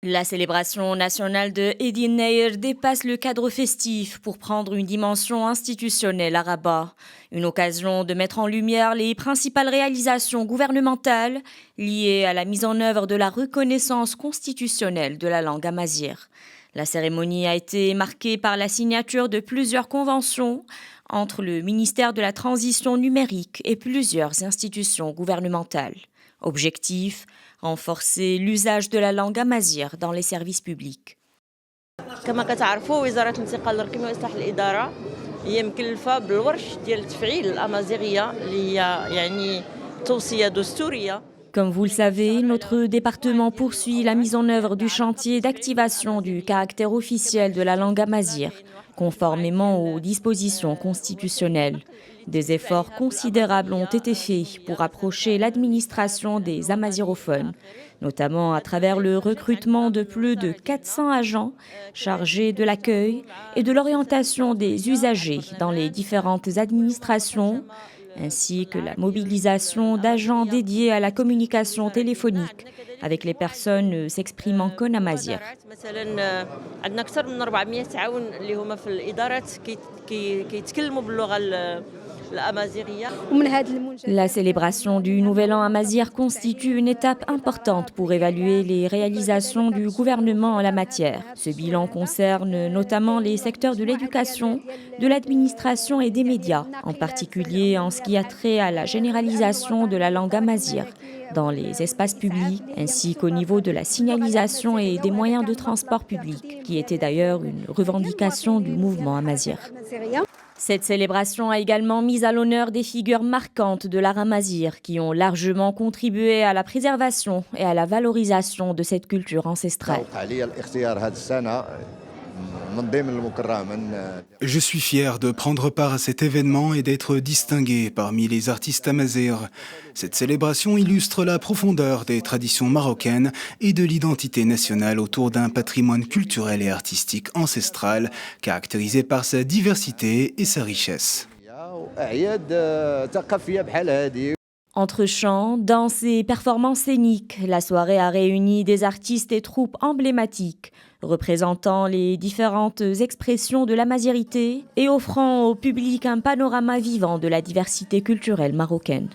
La célébration nationale de Eid el-Nahir dépasse le cadre festif pour prendre une dimension institutionnelle à Rabat. Une occasion de mettre en lumière les principales réalisations gouvernementales liées à la mise en œuvre de la reconnaissance constitutionnelle de la langue amazigh. La cérémonie a été marquée par la signature de plusieurs conventions entre le ministère de la Transition numérique et plusieurs institutions gouvernementales. Objectif, renforcer l'usage de la langue amazigh dans les services publics. كما كتعرفوا وزارة الانتقال الرقمي وإصلاح الإدارة هي مكلفة بالورش ديال تفعيل الأمازيغية اللي هي يعني توصية دستورية. Comme vous le savez, notre département poursuit la mise en œuvre du chantier d'activation du caractère officiel de la langue amazigh, conformément aux dispositions constitutionnelles. Des efforts considérables ont été faits pour approcher l'administration des amazigrophones, notamment à travers le recrutement de plus de 400 agents chargés de l'accueil et de l'orientation des usagers dans les différentes administrations, ainsi que la mobilisation d'agents dédiés à la communication téléphonique avec les personnes s'exprimant qu'en amazigh. La célébration du Nouvel An amazigh constitue une étape importante pour évaluer les réalisations du gouvernement en la matière. Ce bilan concerne notamment les secteurs de l'éducation, de l'administration et des médias, en particulier en ce qui a trait à la généralisation de la langue amazigh dans les espaces publics, ainsi qu'au niveau de la signalisation et des moyens de transport public, qui était d'ailleurs une revendication du mouvement amazigh. Cette célébration a également mis à l'honneur des figures marquantes de l'art amazigh qui ont largement contribué à la préservation et à la valorisation de cette culture ancestrale. Je suis fier de prendre part à cet événement et d'être distingué parmi les artistes amazighs. Cette célébration illustre la profondeur des traditions marocaines et de l'identité nationale autour d'un patrimoine culturel et artistique ancestral caractérisé par sa diversité et sa richesse. Entre chants, danses et performances scéniques, la soirée a réuni des artistes et troupes emblématiques, représentant les différentes expressions de l'amazighité et offrant au public un panorama vivant de la diversité culturelle marocaine.